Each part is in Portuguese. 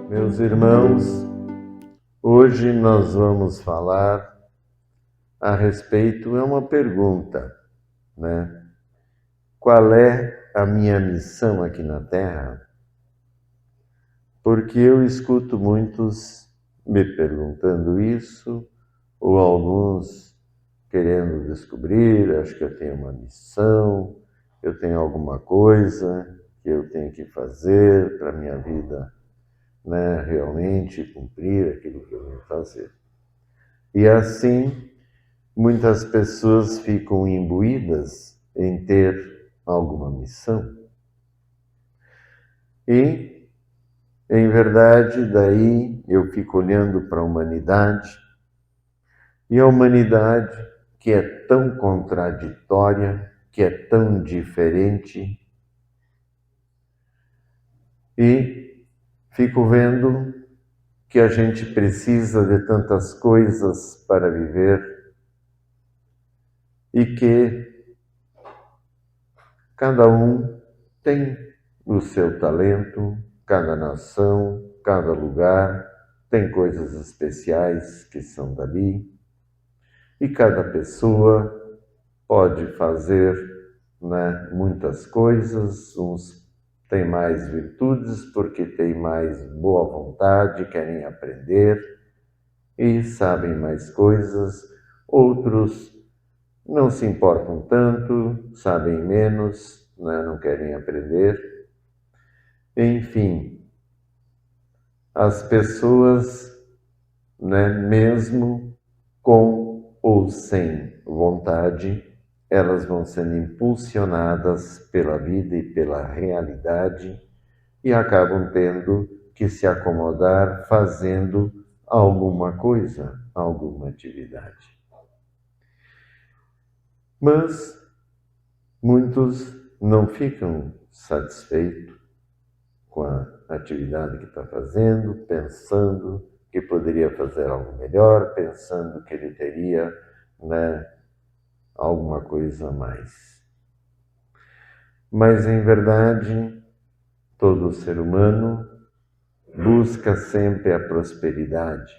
Meus irmãos, hoje nós vamos falar a respeito, é uma pergunta, né? Qual é a minha missão aqui na Terra? Porque eu escuto muitos me perguntando isso, ou alguns querendo descobrir, acho que eu tenho uma missão, eu tenho alguma coisa que eu tenho que fazer para a minha vida, né, realmente cumprir aquilo que eu venho fazer. E assim, muitas pessoas ficam imbuídas em ter alguma missão. E, em verdade, daí eu fico olhando para a humanidade, e a humanidade, que é tão contraditória, que é tão diferente, e fico vendo que a gente precisa de tantas coisas para viver e que cada um tem o seu talento, cada nação, cada lugar tem coisas especiais que são dali e cada pessoa pode fazer, né, muitas coisas. Uns têm mais virtudes porque têm mais boa vontade, querem aprender e sabem mais coisas. Outros não se importam tanto, sabem menos, né, não querem aprender. Enfim, as pessoas, né, mesmo com ou sem vontade, elas vão sendo impulsionadas pela vida e pela realidade e acabam tendo que se acomodar fazendo alguma coisa, alguma atividade. Mas muitos não ficam satisfeitos com a atividade que está fazendo, pensando que poderia fazer algo melhor, pensando que ele teria, né, alguma coisa a mais. Mas, em verdade, todo ser humano busca sempre a prosperidade,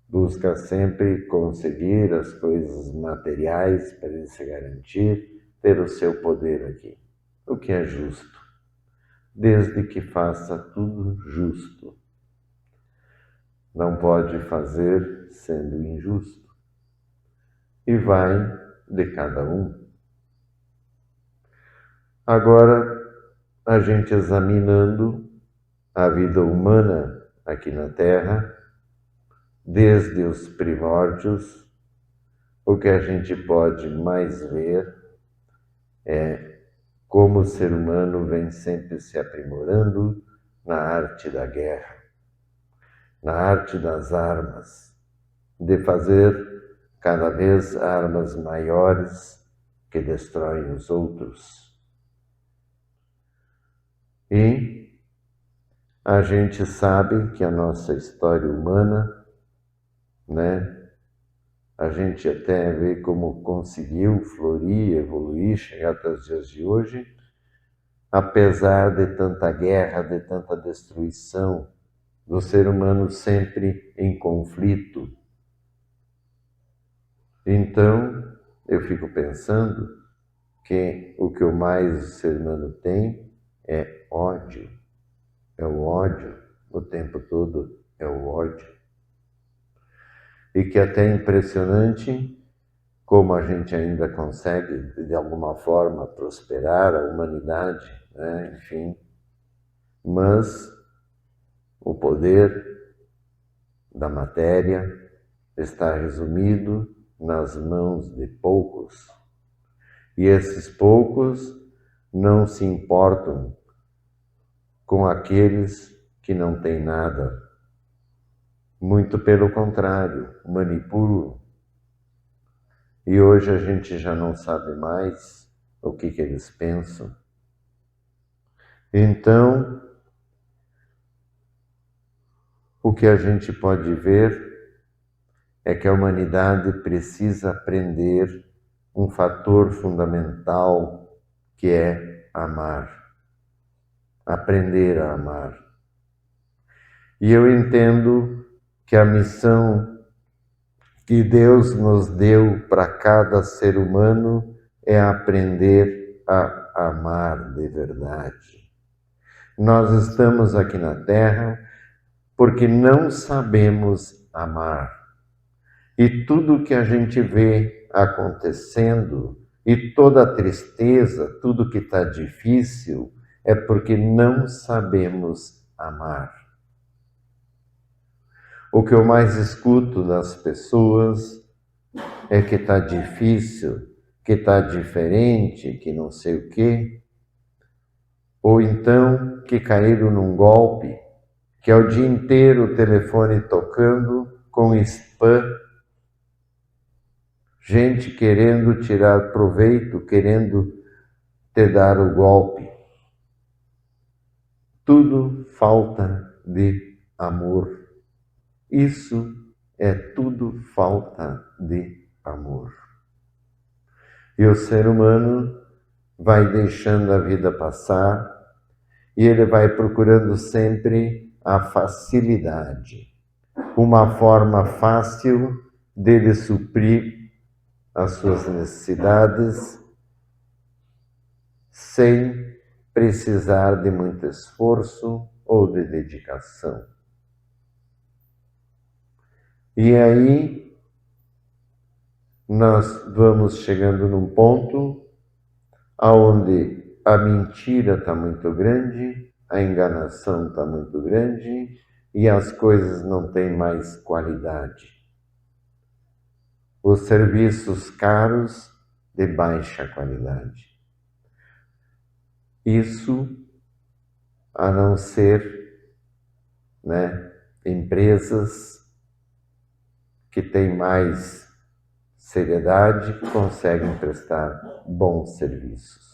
busca sempre conseguir as coisas materiais para ele se garantir, ter o seu poder aqui, o que é justo, desde que faça tudo justo. Não pode fazer sendo injusto. E vai de cada um. Agora, a gente examinando a vida humana aqui na Terra, desde os primórdios, o que a gente pode mais ver é como o ser humano vem sempre se aprimorando na arte da guerra, na arte das armas, de fazer cada vez armas maiores que destroem os outros. E a gente sabe que a nossa história humana, né, a gente até vê como conseguiu florir, evoluir, chegar até os dias de hoje, apesar de tanta guerra, de tanta destruição, do ser humano sempre em conflito. Então, eu fico pensando que o que mais o ser humano tem é ódio. É o ódio, o tempo todo é o ódio. E que até é impressionante como a gente ainda consegue, de alguma forma, prosperar, a humanidade, né? Enfim. Mas o poder da matéria está resumido nas mãos de poucos. E esses poucos não se importam com aqueles que não têm nada. Muito pelo contrário, manipulam. E hoje a gente já não sabe mais o que eles pensam. Então, o que a gente pode ver é que a humanidade precisa aprender um fator fundamental que é amar, aprender a amar. E eu entendo que a missão que Deus nos deu para cada ser humano é aprender a amar de verdade. Nós estamos aqui na Terra porque não sabemos amar. E tudo que a gente vê acontecendo, e toda a tristeza, tudo que está difícil, é porque não sabemos amar. O que eu mais escuto das pessoas é que está difícil, que está diferente, que não sei o quê. Ou então que caíram num golpe, que é o dia inteiro o telefone tocando com spam, gente querendo tirar proveito, querendo te dar o golpe. Tudo falta de amor. Isso é tudo falta de amor. E o ser humano vai deixando a vida passar e ele vai procurando sempre a facilidade, uma forma fácil dele suprir as suas necessidades sem precisar de muito esforço ou de dedicação. E aí nós vamos chegando num ponto onde a mentira está muito grande, a enganação está muito grande e as coisas não têm mais qualidade. Os serviços caros de baixa qualidade. Isso a não ser, empresas que têm mais seriedade, conseguem prestar bons serviços.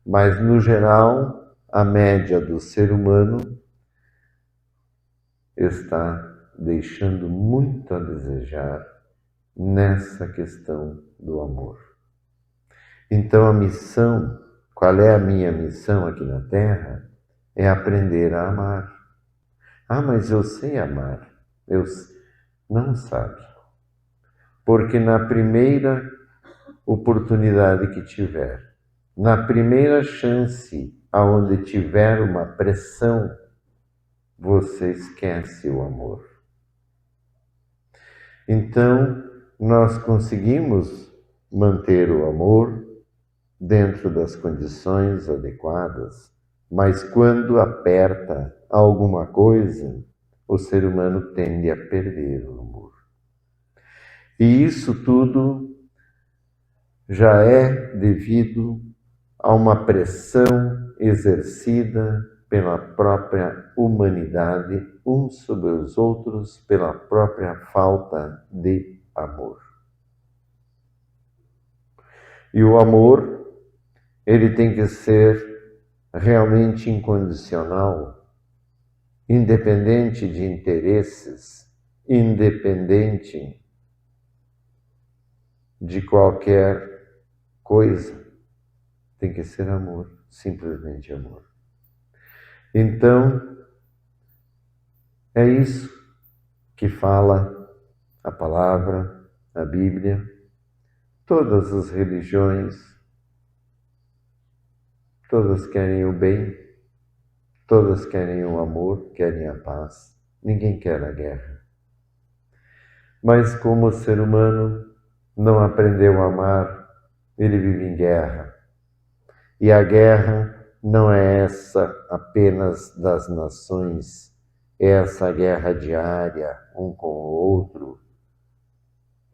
Mas, no geral, a média do ser humano está deixando muito a desejar nessa questão do amor. Então, a missão, qual é a minha missão aqui na Terra? É aprender a amar. Ah, mas eu sei amar. Não sabe. Porque na primeira oportunidade que tiver, na primeira chance aonde tiver uma pressão, você esquece o amor. Então, nós conseguimos manter o amor dentro das condições adequadas, mas quando aperta alguma coisa, o ser humano tende a perder o amor. E isso tudo já é devido a uma pressão exercida pela própria humanidade, uns sobre os outros, pela própria falta de amor. E o amor, ele tem que ser realmente incondicional, independente de interesses, independente de qualquer coisa. Tem que ser amor, simplesmente amor. Então, é isso que fala a palavra, a Bíblia, todas as religiões, todas querem o bem, todas querem o amor, querem a paz, ninguém quer a guerra. Mas como o ser humano não aprendeu a amar, ele vive em guerra. E a guerra não é essa apenas das nações, é essa guerra diária, um com o outro,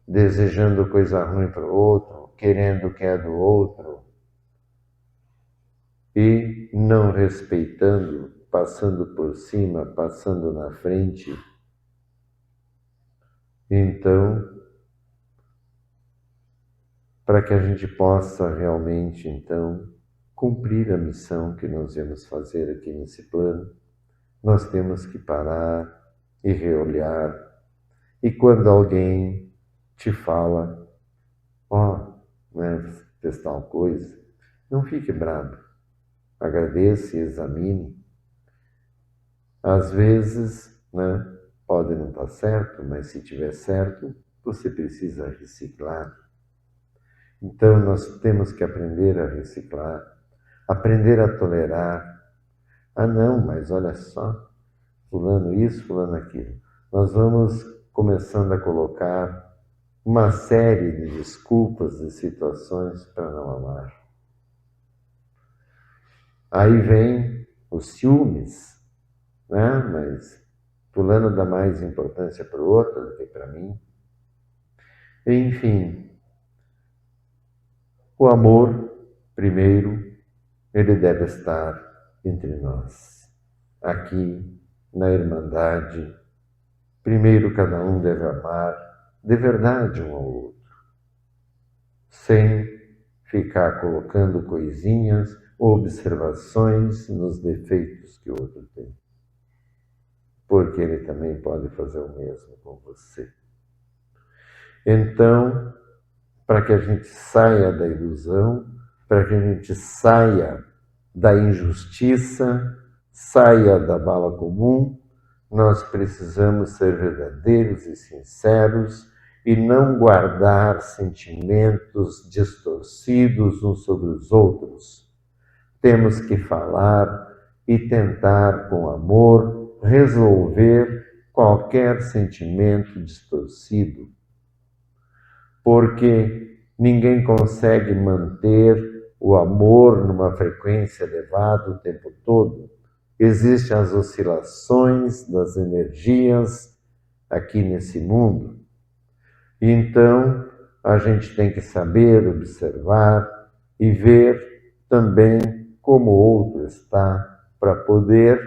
desejando coisa ruim para o outro, querendo o que é do outro e não respeitando, passando por cima, passando na frente. Então, para que a gente possa realmente, então, cumprir a missão que nós viemos fazer aqui nesse plano, nós temos que parar e reolhar. E quando alguém te fala, né, fez tal coisa, não fique bravo. Agradeça e examine. Às vezes, né, pode não estar certo, mas se tiver certo, você precisa reciclar. Então, nós temos que aprender a reciclar, aprender a tolerar. Ah, não, mas olha só, fulano isso, fulano aquilo. Nós vamos começando a colocar uma série de desculpas e situações para não amar. Aí vem os ciúmes, né? Mas fulano dá mais importância para o outro do que para mim. Enfim, o amor, primeiro, ele deve estar entre nós. Aqui, na Irmandade, primeiro cada um deve amar de verdade um ao outro, sem ficar colocando coisinhas ou observações nos defeitos que o outro tem. Porque ele também pode fazer o mesmo com você. Então, para que a gente saia da ilusão, para que a gente saia da injustiça, saia da bala comum, nós precisamos ser verdadeiros e sinceros e não guardar sentimentos distorcidos uns sobre os outros. Temos que falar e tentar, com amor, resolver qualquer sentimento distorcido, porque ninguém consegue manter o amor numa frequência elevada o tempo todo. Existem as oscilações das energias aqui nesse mundo. Então, a gente tem que saber observar e ver também como o outro está, para poder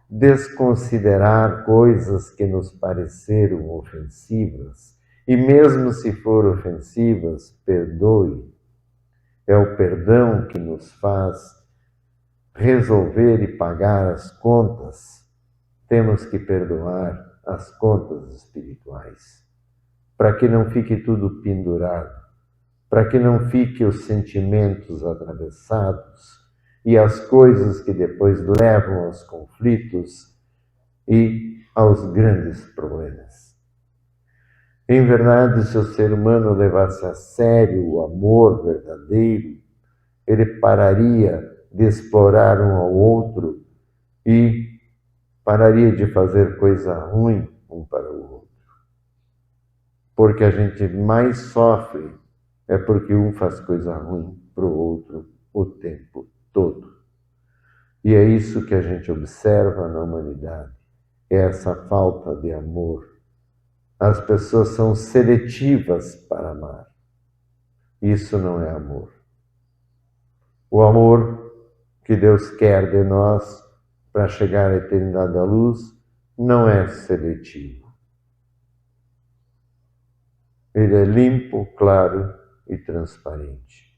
desconsiderar coisas que nos pareceram ofensivas. E mesmo se for ofensivas, perdoe. É o perdão que nos faz resolver e pagar as contas. Temos que perdoar as contas espirituais, para que não fique tudo pendurado, para que não fiquem os sentimentos atravessados e as coisas que depois levam aos conflitos e aos grandes problemas. Em verdade, se o ser humano levasse a sério o amor verdadeiro, ele pararia de explorar um ao outro e pararia de fazer coisa ruim um para o outro. Porque a gente mais sofre é porque um faz coisa ruim para o outro o tempo todo. E é isso que a gente observa na humanidade, é essa falta de amor. As pessoas são seletivas para amar. Isso não é amor. O amor que Deus quer de nós para chegar à eternidade da luz não é seletivo. Ele é limpo, claro e transparente,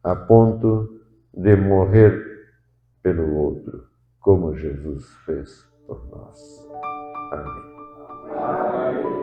a ponto de morrer pelo outro, como Jesus fez por nós. Amém.